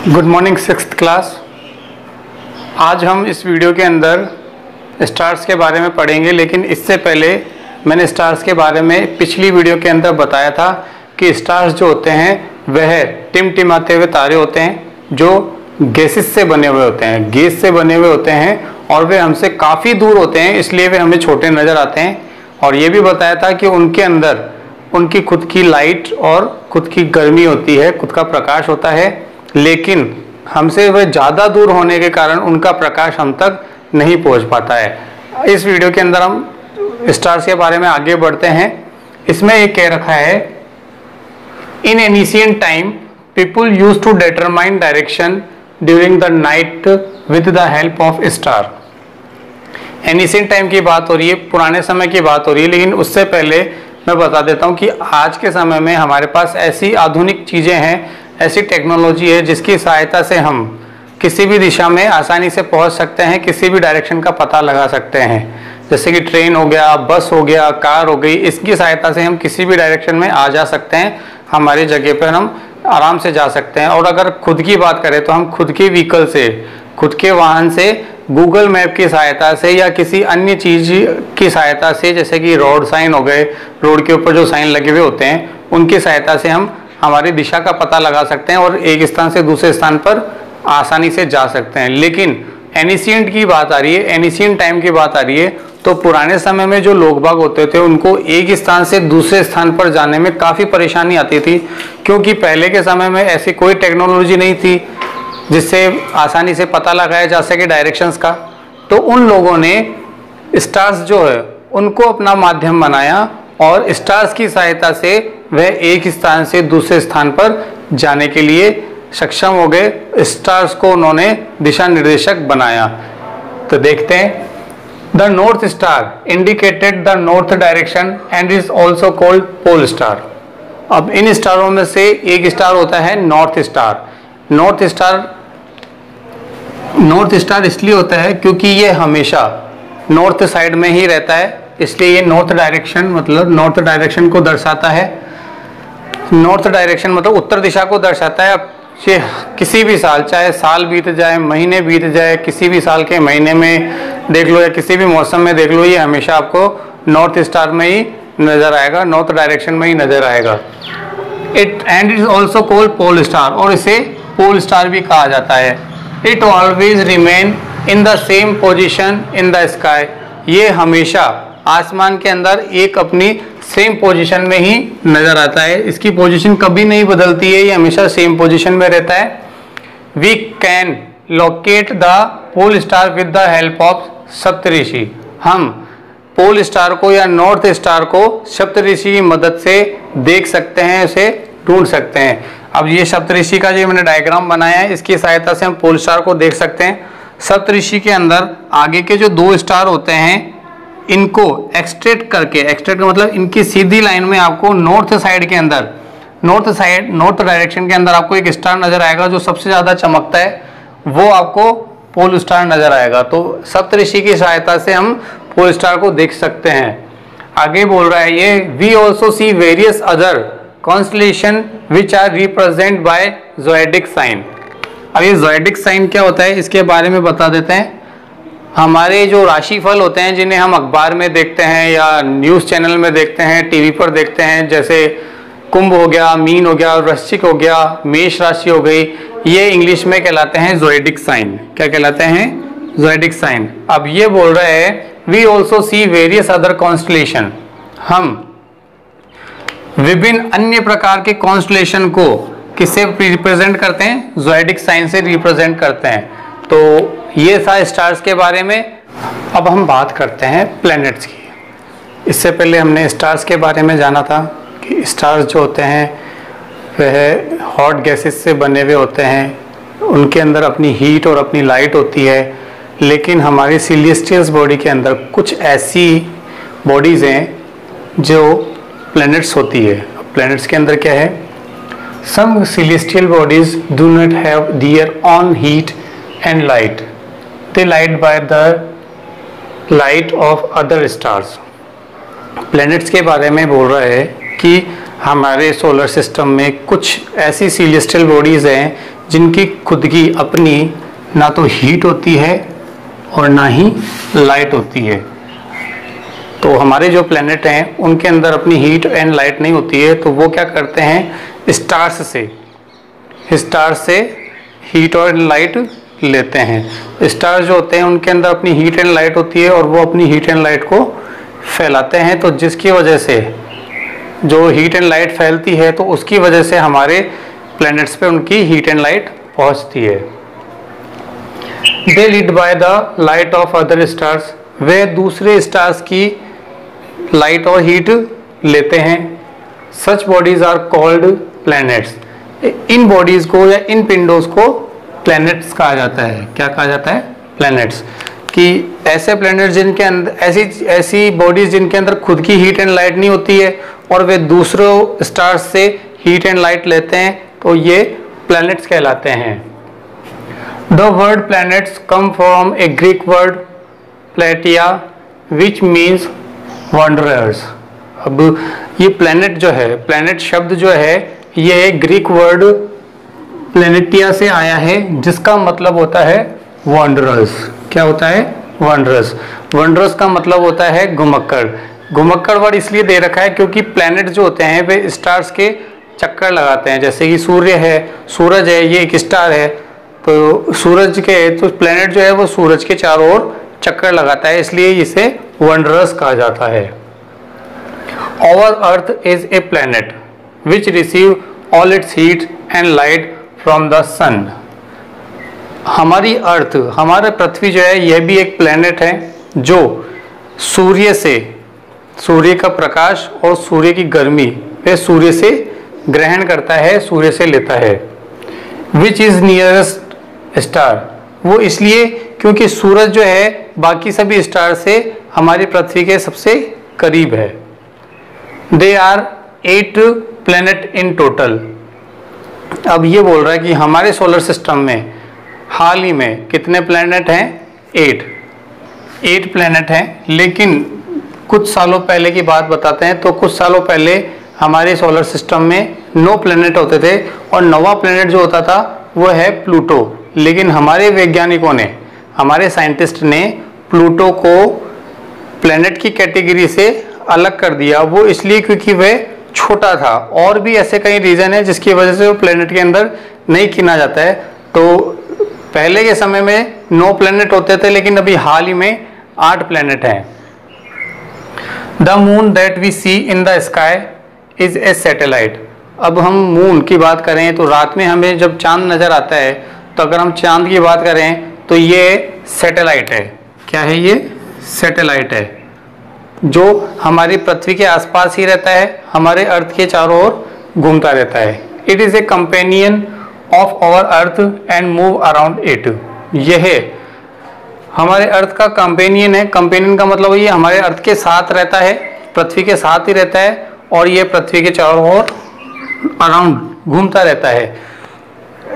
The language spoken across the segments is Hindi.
Good morning sixth class. आज हम इस वीडियो के अंदर स्टार्स के बारे में पढ़ेंगे, लेकिन इससे पहले मैंने स्टार्स के बारे में पिछली वीडियो के अंदर बताया था कि स्टार्स जो होते हैं वह टिमटिमाते हुए तारे होते हैं जो गैसेस से बने हुए होते हैं, गैस से बने हुए होते हैं और वे हमसे काफ़ी दूर होते हैं, इसलिए वे हमें छोटे नज़र आते हैं। और ये भी बताया था कि उनके अंदर उनकी खुद की लाइट और खुद की गर्मी होती है, खुद का प्रकाश होता है, लेकिन हमसे वह ज़्यादा दूर होने के कारण उनका प्रकाश हम तक नहीं पहुंच पाता है। इस वीडियो के अंदर हम स्टार्स के बारे में आगे बढ़ते हैं। इसमें ये कह रखा है, in ancient time people use to determine direction during the night with the help of star. Ancient time की बात हो रही है, पुराने समय की बात हो रही है, लेकिन उससे पहले मैं बता देता हूँ कि आज के समय में हमारे पास ऐसी आधुनिक चीज़ें हैं, ऐसी टेक्नोलॉजी है जिसकी सहायता से हम किसी भी दिशा में आसानी से पहुंच सकते हैं, किसी भी डायरेक्शन का पता लगा सकते हैं। जैसे कि ट्रेन हो गया, बस हो गया, कार हो गई, इसकी सहायता से हम किसी भी डायरेक्शन में आ जा सकते हैं, हमारी जगह पर हम आराम से जा सकते हैं। और अगर खुद की बात करें तो हम खुद के व्हीकल से, खुद के वाहन से, गूगल मैप की सहायता से या किसी अन्य चीज़ की सहायता से, जैसे कि रोड साइन हो गए, रोड के ऊपर जो साइन लगे हुए होते हैं, उनकी सहायता से हम हमारी दिशा का पता लगा सकते हैं और एक स्थान से दूसरे स्थान पर आसानी से जा सकते हैं। लेकिन एनिशिएंट की बात आ रही है, एनिशिएंट टाइम की बात आ रही है, तो पुराने समय में जो लोग बाग होते थे उनको एक स्थान से दूसरे स्थान पर जाने में काफ़ी परेशानी आती थी, क्योंकि पहले के समय में ऐसी कोई टेक्नोलॉजी नहीं थी जिससे आसानी से पता लगाया जा सके डायरेक्शंस का। तो उन लोगों ने स्टार्स जो है उनको अपना माध्यम बनाया और स्टार्स की सहायता से वह एक स्थान से दूसरे स्थान पर जाने के लिए सक्षम हो गए। स्टार्स को उन्होंने दिशा निर्देशक बनाया। तो देखते हैं, the north star indicated the north direction and is also called pole star. अब इन स्टारों में से एक स्टार होता है नॉर्थ स्टार। नॉर्थ स्टार इसलिए होता है क्योंकि ये हमेशा नॉर्थ साइड में ही रहता है, इसलिए ये नॉर्थ डायरेक्शन मतलब नॉर्थ डायरेक्शन को दर्शाता है। नॉर्थ डायरेक्शन मतलब उत्तर दिशा को दर्शाता है। अब ये किसी भी साल, चाहे साल बीत जाए, महीने बीत जाए, किसी भी साल के महीने में देख लो या किसी भी मौसम में देख लो, ये हमेशा आपको नॉर्थ स्टार में ही नजर आएगा, नॉर्थ डायरेक्शन में ही नजर आएगा। It and is also called pole star, और इसे पोल स्टार भी कहा जाता है। It always remain in the same position in the sky. ये हमेशा आसमान के अंदर एक अपनी सेम पोजीशन में ही नजर आता है, इसकी पोजीशन कभी नहीं बदलती है, ये हमेशा सेम पोजीशन में रहता है। We can locate the pole star with the help of Saptarishi. हम पोल स्टार को या नॉर्थ स्टार को सप्तऋषि की मदद से देख सकते हैं, उसे ढूंढ सकते हैं। अब ये सप्तऋषि का जो मैंने डायग्राम बनाया है, इसकी सहायता से हम पोल स्टार को देख सकते हैं। सप्तऋषि के अंदर आगे के जो दो स्टार होते हैं, इनको एक्सट्रेक्ट करके, एक्सट्रेक्ट का मतलब इनकी सीधी लाइन में आपको नॉर्थ साइड के अंदर, नॉर्थ डायरेक्शन के अंदर आपको एक स्टार नजर आएगा जो सबसे ज्यादा चमकता है, वो आपको पोल स्टार नजर आएगा। तो सप्तऋषि की सहायता से हम पोल स्टार को देख सकते हैं। आगे बोल रहा है ये, we also see various other constellation which are represent by zodiac sign. अब ये ज़ोएडिक साइन क्या होता है, इसके बारे में बता देते हैं। हमारे जो राशिफल होते हैं, जिन्हें हम अखबार में देखते हैं या न्यूज़ चैनल में देखते हैं, टीवी पर देखते हैं, जैसे कुंभ हो गया, मीन हो गया, वृश्चिक हो गया, मेष राशि हो गई, ये इंग्लिश में कहलाते हैं ज़ोएडिक साइन। क्या कहलाते हैं? Zodiac sign. अब ये बोल रहे हैं, we also see various other constellation. हम विभिन्न अन्य प्रकार के कॉन्स्टलेशन को किससे रिप्रेजेंट करते हैं? ज़ोएडिक साइन से रिप्रेजेंट करते हैं। तो ये था स्टार्स के बारे में। अब हम बात करते हैं प्लैनेट्स की। इससे पहले हमने स्टार्स के बारे में जाना था कि स्टार्स जो होते हैं वह हॉट गैसेस से बने हुए होते हैं, उनके अंदर अपनी हीट और अपनी लाइट होती है। लेकिन हमारी सेलेस्टियल्स बॉडी के अंदर कुछ ऐसी बॉडीज़ हैं जो प्लैनेट्स होती है। प्लैनेट्स के अंदर क्या है? Some celestial bodies do not have their own heat and light, they light by the light of other stars। Planets के बारे में बोल रहा है कि हमारे सोलर सिस्टम में कुछ ऐसी सेलेस्टियल बॉडीज़ हैं जिनकी खुद की अपनी ना तो हीट होती है और ना ही लाइट होती है। तो हमारे जो प्लैनेट हैं उनके अंदर अपनी हीट एंड लाइट नहीं होती है, तो वो क्या करते हैं, स्टार्स से हीट और लाइट लेते हैं। स्टार्स जो होते हैं उनके अंदर अपनी हीट एंड लाइट होती है और वो अपनी हीट एंड लाइट को फैलाते हैं, तो जिसकी वजह से जो हीट एंड लाइट फैलती है तो उसकी वजह से हमारे प्लैनेट्स पे उनकी हीट एंड लाइट पहुंचती है। They lead by the light of other stars, वे दूसरे स्टार्स की लाइट और हीट लेते हैं। Such bodies are called planets, इन बॉडीज को या इन पिंडोज को प्लैनेट्स कहा जाता है। क्या कहा जाता है, प्लैनेट्स। कि ऐसे प्लैनेट्स जिनके अंदर ऐसी बॉडीज जिनके अंदर खुद की हीट एंड लाइट नहीं होती है और वे दूसरों स्टार्स से हीट एंड लाइट लेते हैं, तो ये प्लैनेट्स कहलाते हैं। The word planets come from a Greek word planetai which means wanderers. अब ये प्लैनेट जो है, प्लैनेट शब्द जो है ये ग्रीक वर्ड प्लेनेटिया से आया है, जिसका मतलब होता है वंडरर्स। क्या होता है, वंडरर्स। वंडरर्स का मतलब होता है घुमक्कड़। घुमक्कड़ वर्ड इसलिए दे रखा है क्योंकि प्लैनेट जो होते हैं वे स्टार्स के चक्कर लगाते हैं। जैसे कि सूर्य है, सूरज है, ये एक स्टार है, तो सूरज के तो प्लैनेट जो है वो सूरज के चारों ओर चक्कर लगाता है, इसलिए इसे वंडरर्स कहा जाता है। Our earth is a planet which receive all its heat and light from the sun. हमारी अर्थ, हमारा पृथ्वी जो है यह भी एक प्लैनेट है जो सूर्य से, सूर्य का प्रकाश और सूर्य की गर्मी वह सूर्य से ग्रहण करता है, सूर्य से लेता है। विच इज नियरेस्ट स्टार, वो इसलिए क्योंकि सूरज जो है बाकी सभी स्टार से हमारी पृथ्वी के सबसे करीब है। They are 8 planet in total. अब ये बोल रहा है कि हमारे सोलर सिस्टम में हाल ही में कितने प्लैनेट हैं, 8 प्लैनेट हैं। लेकिन कुछ सालों पहले की बात बताते हैं, तो कुछ सालों पहले हमारे सोलर सिस्टम में 9 प्लैनेट होते थे और 9वां प्लैनेट जो होता था वो है प्लूटो। लेकिन हमारे वैज्ञानिकों ने, हमारे साइंटिस्ट ने प्लूटो को प्लैनेट की कैटेगरी से अलग कर दिया। वो इसलिए क्योंकि वह छोटा था, और भी ऐसे कई रीजन है जिसकी वजह से वो प्लैनेट के अंदर नहीं गिना जाता है। तो पहले के समय में 9 प्लैनेट होते थे, लेकिन अभी हाल ही में 8 प्लैनेट हैं। The moon that we see in the sky is a satellite. अब हम मून की बात करें तो रात में हमें जब चांद नजर आता है, तो अगर हम चांद की बात करें तो ये सैटेलाइट है। क्या है ये, सैटेलाइट है, जो हमारी पृथ्वी के आसपास ही रहता है, हमारे अर्थ के चारों ओर घूमता रहता है। It is a companion of our earth and move around it. यह हमारे अर्थ का कंपेनियन है। कंपेनियन का मतलब ये हमारे अर्थ के साथ रहता है, पृथ्वी के साथ ही रहता है, और ये पृथ्वी के चारों ओर अराउंड घूमता रहता है।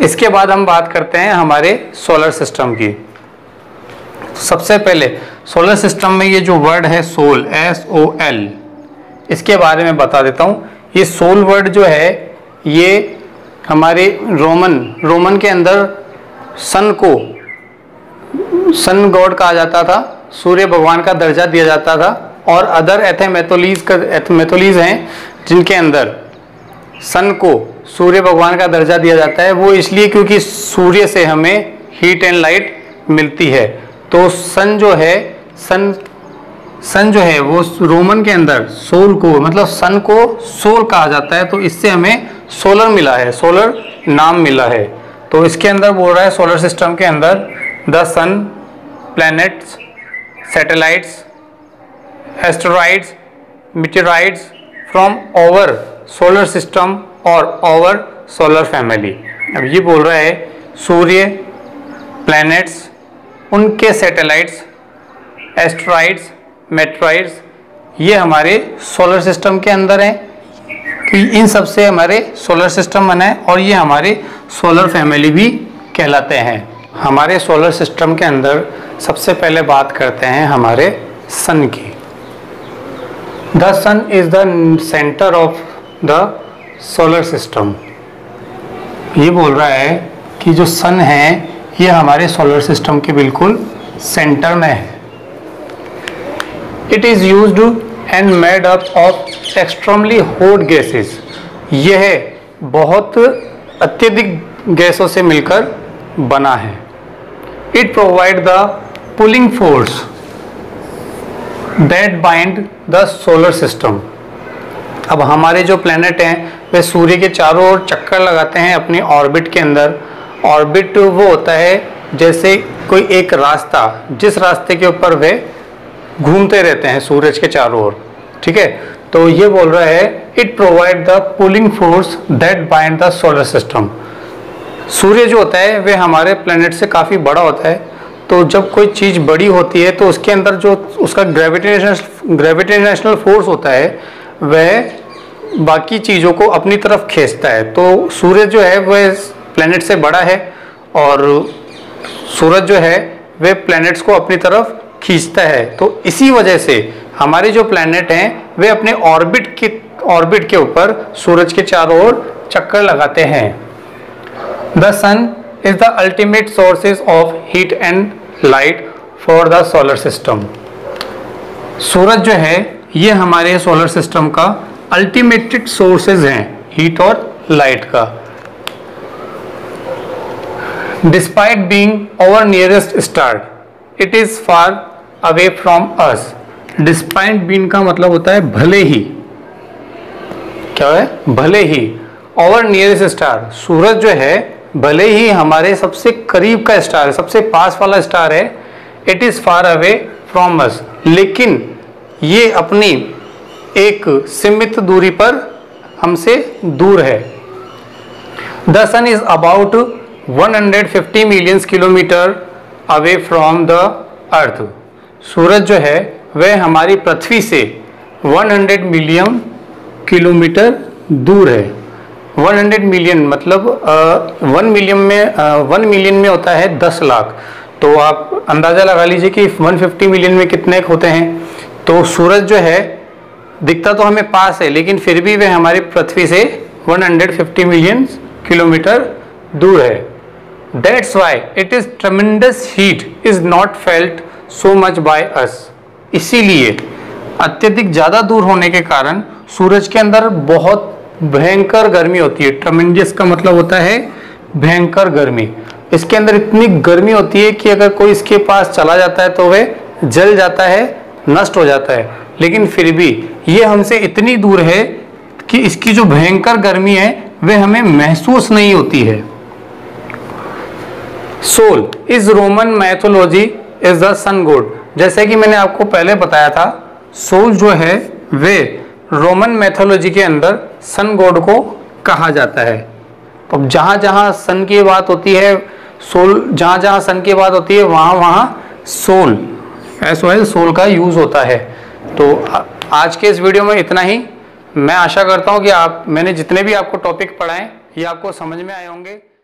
इसके बाद हम बात करते हैं हमारे सोलर सिस्टम की। सबसे पहले सोलर सिस्टम में ये जो वर्ड है सोल, SOL, इसके बारे में बता देता हूँ। ये सोल वर्ड जो है ये हमारे रोमन के अंदर सन को सन गॉड कहा जाता था, सूर्य भगवान का दर्जा दिया जाता था। और अदर एथमेथोलीज हैं जिनके अंदर सन को सूर्य भगवान का दर्जा दिया जाता है। वो इसलिए क्योंकि सूर्य से हमें हीट एंड लाइट मिलती है। तो सन जो है वो रोमन के अंदर सोल को, मतलब सन को सोल कहा जाता है, तो इससे हमें सोलर मिला है, सोलर नाम मिला है। तो इसके अंदर बोल रहा है सोलर सिस्टम के अंदर the sun, planets, satellites, asteroids, meteoroids from our solar system और आवर सोलर फैमिली। अब ये बोल रहा है सूर्य, प्लैनेट्स, उनके सैटेलाइट्स, एस्टेरॉइड्स, मेटेराइड्स, ये हमारे सोलर सिस्टम के अंदर हैं। तो इन सब से हमारे सोलर सिस्टम बना है और ये हमारे सोलर फैमिली भी कहलाते हैं। हमारे सोलर सिस्टम के अंदर सबसे पहले बात करते हैं हमारे सन की। The sun is the centre of the solar system. ये बोल रहा है कि जो सन है ये हमारे सोलर सिस्टम के बिल्कुल सेंटर में है। It is used and made up of extremely hot gases. यह बहुत अत्यधिक गैसों से मिलकर बना है। It provide the pulling force that bind the solar system. अब हमारे जो प्लैनेट हैं वे सूर्य के चारों ओर चक्कर लगाते हैं अपनी ऑर्बिट के अंदर। ऑर्बिट वो होता है जैसे कोई एक रास्ता, जिस रास्ते के ऊपर वे घूमते रहते हैं सूरज के चारों ओर, ठीक है। तो ये बोल रहा है it provide the pulling force that bind the solar system. सूर्य जो होता है वे हमारे प्लैनेट से काफ़ी बड़ा होता है, तो जब कोई चीज़ बड़ी होती है तो उसके अंदर जो उसका ग्रेविटेशनल फोर्स होता है वह बाकी चीज़ों को अपनी तरफ खींचता है। तो सूर्य जो है वह प्लैनेट से बड़ा है और सूरज जो है वह प्लैनेट्स को अपनी तरफ खींचता है। तो इसी वजह से हमारे जो प्लैनेट हैं वे अपने ऑर्बिट के ऊपर सूरज के चारों ओर चक्कर लगाते हैं। The sun is the ultimate sources of heat and light for the solar system. सूरज जो है ये हमारे सोलर सिस्टम का अल्टीमेटेड सोर्सेज हैं हीट और लाइट का। Despite being our nearest star it is far away from us. Despite being का मतलब होता है भले ही, क्या है, भले ही। आवर नियरेस्ट स्टार, सूरज जो है भले ही हमारे सबसे करीब का स्टार है, सबसे पास वाला स्टार है, it is far away from अस, लेकिन ये अपनी एक सीमित दूरी पर हमसे दूर है। The sun is about 150 million kilometer away from the earth. सूरज जो है वह हमारी पृथ्वी से 100 मिलियन किलोमीटर दूर है। 100 मिलियन मतलब 1 मिलियन में होता है 10 लाख। तो आप अंदाज़ा लगा लीजिए कि 150 मिलियन में कितने होते हैं। तो सूरज जो है दिखता तो हमें पास है, लेकिन फिर भी वह हमारी पृथ्वी से 150 मिलियन किलोमीटर दूर है। That's why it is tremendous heat is not felt so much by us। इसीलिए अत्यधिक ज़्यादा दूर होने के कारण सूरज के अंदर बहुत भयंकर गर्मी होती है। ट्रमेंडस का मतलब होता है भयंकर गर्मी। इसके अंदर इतनी गर्मी होती है कि अगर कोई इसके पास चला जाता है तो वह जल जाता है, नष्ट हो जाता है। लेकिन फिर भी ये हमसे इतनी दूर है कि इसकी जो भयंकर गर्मी है वह हमें महसूस नहीं होती है। Sol is Roman mythology is the sun god. जैसे कि मैंने आपको पहले बताया था, सोल जो है वे रोमन मैथोलॉजी के अंदर सन गॉड को कहा जाता है। तो जहाँ जहाँ सन की बात होती है, सोल, जहाँ जहाँ सन की बात होती है वहाँ वहाँ सोल, SOL, सोल का यूज़ होता है। तो आज के इस वीडियो में इतना ही। मैं आशा करता हूँ कि मैंने जितने भी आपको टॉपिक पढ़ाए ये आपको समझ में आए होंगे।